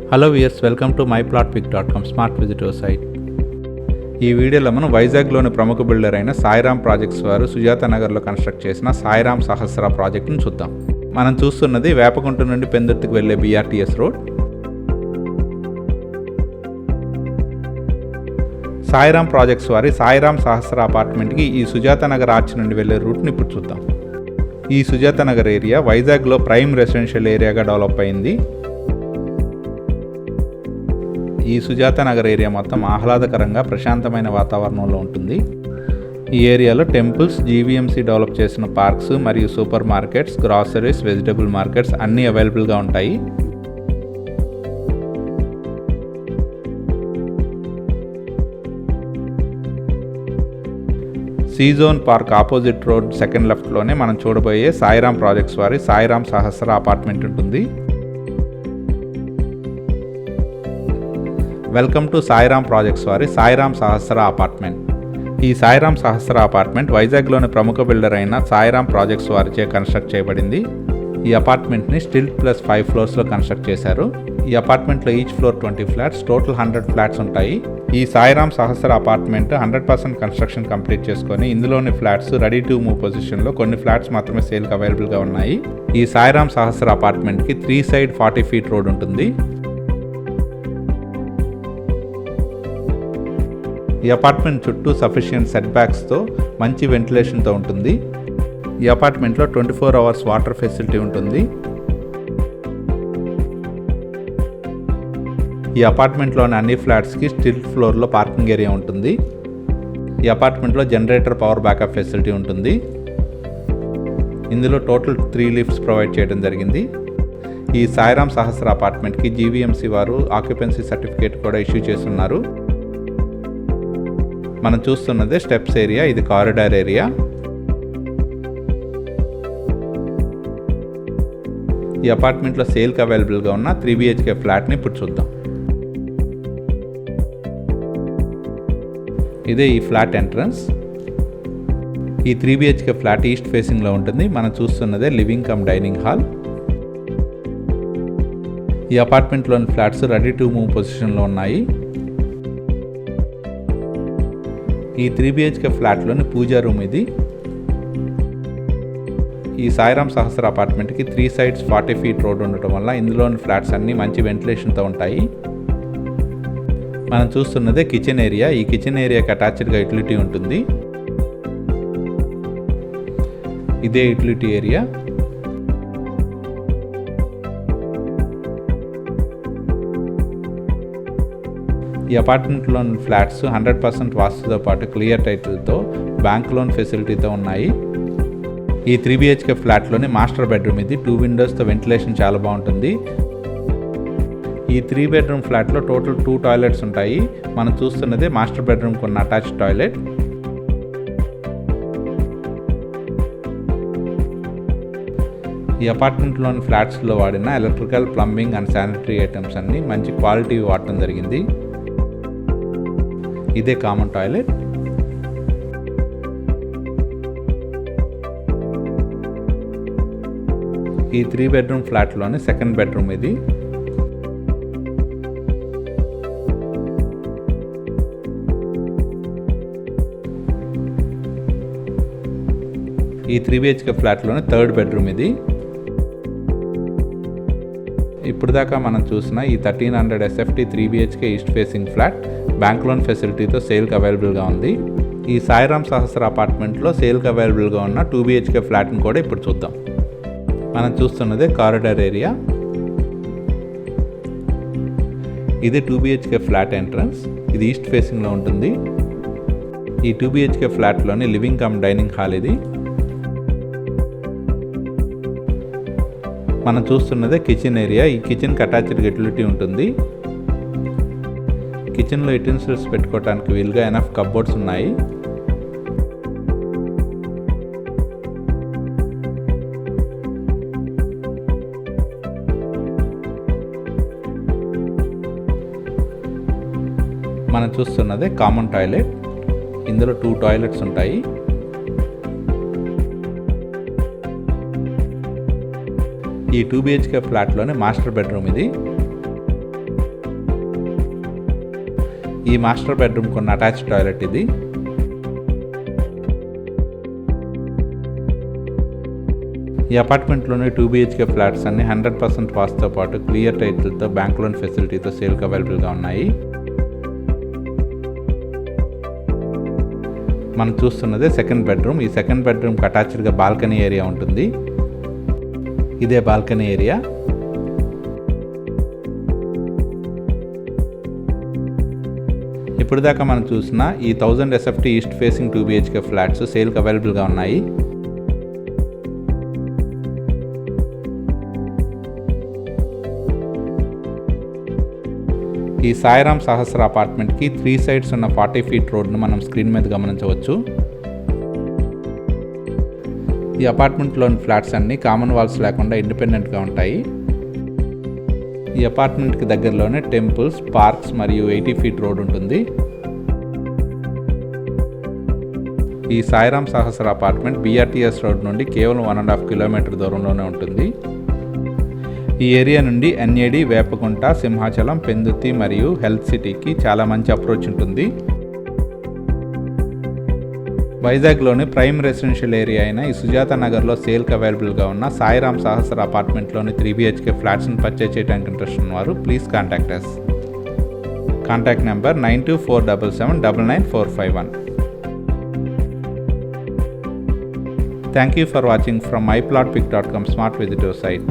Hello viewers, welcome to myplotpic.com smart visitor site. ఈ వీడియోలో మనం వైజాగ్లోని ప్రముఖ బిల్డర్ అయిన సాయిరామ్ ప్రాజెక్ట్స్ వారు సుజాత నగర్లో కన్స్ట్రక్ట్ చేసిన సాయిరామ్ సహస్ర ప్రాజెక్టును చూద్దాం. మనం చూస్తున్నది వేపకుంట నుండి పెందుర్తికి వెళ్లే BRTS రోడ్. సాయిరామ్ ప్రాజెక్ట్స్ వారి సాయిరామ్ సహస్ర అపార్ట్మెంట్కి ఈ సుజాత నగర్ ఆర్చ్ నుండి వెళ్లే రూట్ని ఇప్పుడు చూద్దాం. ఈ సుజాత నగర్ ఏరియా వైజాగ్లో ప్రైమ్ రెసిడెన్షియల్ ఏరియాగా డెవలప్ అయింది. ఈ సుజాత నగర్ ఏరియా మొత్తం ఆహ్లాదకరంగా ప్రశాంతమైన వాతావరణంలో ఉంటుంది. ఈ ఏరియాలో టెంపుల్స్, GVMC డెవలప్ చేసిన పార్క్స్ మరియు super markets, groceries, vegetable markets అన్నీ అవైలబుల్గా ఉంటాయి. సీజోన్ పార్క్ ఆపోజిట్ రోడ్ సెకండ్ లెఫ్ట్లోనే మనం చూడబోయే సాయిరామ్ ప్రాజెక్ట్స్ వారి సాయిరామ్ సహస్ర అపార్ట్మెంట్ ఉంటుంది. వెల్కమ్ టు సాయిరామ్ ప్రాజెక్ట్స్ వారి సాయిరామ్ సహస్ర అపార్ట్మెంట్. ఈ సాయిరామ్ సహస్ర అపార్ట్మెంట్ వైజాగ్లోని ప్రముఖ బిల్డర్ అయిన సాయిరామ్ ప్రాజెక్ట్స్ వారిచే కన్స్ట్రక్ట్ చేయబడింది. ఈ అపార్ట్మెంట్ని స్టిల్ ప్లస్ 5 ఫ్లోర్స్లో కన్స్ట్రక్ట్ చేశారు. ఈ అపార్ట్మెంట్లో each floor 20 flats, total 100 flats ఉంటాయి. ఈ సాయిరామ్ సహస్ర అపార్ట్మెంట్ 100% కన్స్ట్రక్షన్ కంప్లీట్ చేసుకొని ఇందులోని ఫ్లాట్స్ రెడీ టు మూవ్ పొజిషన్లో కొన్ని ఫ్లాట్స్ మాత్రమే సేల్కి అవైలబుల్గా ఉన్నాయి. ఈ సాయిరామ్ సహస్ర అపార్ట్మెంట్కి 3 సైడ్ 40 ఫీట్ రోడ్ ఉంటుంది. ఈ అపార్ట్మెంట్ చుట్టూ సఫిషియెంట్ సెట్ బ్యాక్స్తో మంచి వెంటిలేషన్తో ఉంటుంది. ఈ అపార్ట్మెంట్లో 24 అవర్స్ వాటర్ ఫెసిలిటీ ఉంటుంది. ఈ అపార్ట్మెంట్లోని అన్ని ఫ్లాట్స్కి స్టిల్ ఫ్లోర్లో పార్కింగ్ ఏరియా ఉంటుంది. ఈ అపార్ట్మెంట్లో జనరేటర్ పవర్ బ్యాకప్ ఫెసిలిటీ ఉంటుంది. ఇందులో టోటల్ 3 లిఫ్ట్స్ ప్రొవైడ్ చేయడం జరిగింది. ఈ సాయిరామ్ సహస్ర అపార్ట్మెంట్కి GVMC వారు ఆక్యుపెన్సీ సర్టిఫికేట్ కూడా ఇష్యూ చేస్తున్నారు. మనం చూస్తున్నదే స్టెప్స్ ఏరియా, ఇది కారిడార్ ఏరియా. ఈ అపార్ట్మెంట్లో సేల్కి అవైలబుల్గా ఉన్న 3 BHK ఫ్లాట్ని ఇప్పుడు చూద్దాం. ఇదే ఈ ఫ్లాట్ ఎంట్రన్స్. ఈ 3 BHK ఫ్లాట్ ఈస్ట్ ఫేసింగ్లో ఉంటుంది. మనం చూస్తున్నదే లివింగ్ కమ్ డైనింగ్ హాల్. ఈ అపార్ట్మెంట్లోని ఫ్లాట్స్ రెడీ టు మూవ్ పొజిషన్లో ఉన్నాయి. ఈ 3 BHK ఫ్లాట్లోని పూజా రూమ్ ఇది. ఈ సాయిరామ్ సహస్ర అపార్ట్మెంట్కి 3 సైడ్స్ 40 ఫీట్ రోడ్ ఉండటం వల్ల ఇందులోని ఫ్లాట్స్ అన్నీ మంచి వెంటిలేషన్తో ఉంటాయి. మనం చూస్తున్నదే కిచెన్ ఏరియా. ఈ కిచెన్ ఏరియాకి అటాచ్డ్గా యూటిలిటీ ఉంటుంది. ఇదే యూటిలిటీ ఏరియా. ఈ అపార్ట్మెంట్లోని ఫ్లాట్స్ 100% వాస్తుతో పాటు క్లియర్ టైటిల్తో బ్యాంక్ లోన్ ఫెసిలిటీతో ఉన్నాయి. ఈ 3 BHK ఫ్లాట్లోని మాస్టర్ బెడ్రూమ్ ఇది. 2 విండోస్తో వెంటిలేషన్ చాలా బాగుంటుంది. ఈ 3 బెడ్రూమ్ ఫ్లాట్లో టోటల్ 2 టాయిలెట్స్ ఉంటాయి. మనం చూస్తున్నదే మాస్టర్ బెడ్రూమ్ కొన్న అటాచ్డ్ టాయిలెట్. ఈ అపార్ట్మెంట్లోని ఫ్లాట్స్లో వాడిన electrical, plumbing and sanitary items అన్నీ మంచి క్వాలిటీ వాడటం జరిగింది. ఇదే కామన్ టాయిలెట్. ఈ 3 బెడ్రూమ్ ఫ్లాట్లోని సెకండ్ బెడ్రూమ్ ఇది. ఈ 3 BHK ఫ్లాట్లోని థర్డ్ బెడ్రూమ్ ఇది. ఇప్పుడు దాకా మనం చూసిన ఈ 1300 SFT 3 BHK east facing flat bank loan ఫెసిలిటీతో సేల్కి అవైలబుల్గా ఉంది. ఈ సాయిరామ్ సహస్ర అపార్ట్మెంట్లో సేల్కి అవైలబుల్గా ఉన్న 2 BHK ఫ్లాట్ని కూడా ఇప్పుడు చూద్దాం. మనం చూస్తున్నదే కారిడార్ ఏరియా. ఇది 2 BHK ఫ్లాట్ ఎంట్రన్స్. ఇది ఈస్ట్ ఫేసింగ్లో ఉంటుంది. ఈ 2 BHK ఫ్లాట్లోని లివింగ్ కమ్ డైనింగ్ హాల్ ఇది. మనం చూస్తున్నదే కిచెన్ ఏరియా. ఈ కిచెన్కి అటాచ్డ్ యూటిలిటీ ఉంటుంది. కిచెన్లో యుటెన్సిల్స్ పెట్టుకోవడానికి వీలుగా ఎనఫ్ కప్బోర్డ్స్ ఉన్నాయి. మనం చూస్తున్నదే కామన్ టాయిలెట్. ఇందులో 2 టాయిలెట్స్ ఉంటాయి. ఈ 2 BHK ఫ్లాట్లోనే మాస్టర్ బెడ్రూమ్ ఇది. ఈ మాస్టర్ బెడ్రూమ్కి ఉన్న అటాచ్డ్ టాయిలెట్ ఇది. ఈ అపార్ట్మెంట్లోని 2 BHK ఫ్లాట్స్ అన్ని 100% వాస్తుతో పాటు క్లియర్ టైటిల్తో బ్యాంక్ లోన్ ఫెసిలిటీతో సేల్కి అవైలబుల్గా ఉన్నాయి. మనం చూస్తున్నదే సెకండ్ బెడ్రూమ్. ఈ సెకండ్ బెడ్రూమ్కి అటాచ్డ్గా బాల్కనీ ఏరియా ఉంటుంది. ఇదే బాల్కనీ ఏరియా. ఇప్పుడు దాకా మనం చూసిన ఈ 1000 SFT east facing 2 BHK flats సేల్కి అవైలబుల్గా ఉన్నాయి. ఈ సాయిరామ్ సహస్ర అపార్ట్మెంట్కి 3 సైడ్స్ ఉన్న 40 ఫీట్ రోడ్ను మనం స్క్రీన్ మీద గమనించవచ్చు. ఈ అపార్ట్మెంట్లోని ఫ్లాట్స్ అన్నీ కామన్ వాల్స్ లేకుండా ఇండిపెండెంట్గా ఉంటాయి. ఈ అపార్ట్మెంట్కి దగ్గరలోనే టెంపుల్స్, పార్క్స్ మరియు 80 ఫీట్ రోడ్ ఉంటుంది. ఈ సాయిరామ్ సహస్ర అపార్ట్మెంట్ BRTS రోడ్ నుండి కేవలం 1.5 కిలోమీటర్ దూరంలోనే ఉంటుంది. ఈ ఏరియా నుండి NAD, వేపకుంట, సింహాచలం, పెందుర్తి మరియు హెల్త్ సిటీకి చాలా మంచి అప్రోచ్ ఉంటుంది. వైజాగ్లోని ప్రైమ్ రెసిడెన్షియల్ ఏరియా అయిన ఈ సుజాత నగర్లో సేల్కి అవైలబుల్గా ఉన్న సాయిరామ్ సహస్ర అపార్ట్మెంట్లోని 3 BHK ఫ్లాట్స్ని పర్చేజ్ చేయడానికి ఇంట్రెస్ట్ ఉన్నవారు please contact us. Contact number 9247799451. Thank you for watching from myplotpic.com smart visitor site.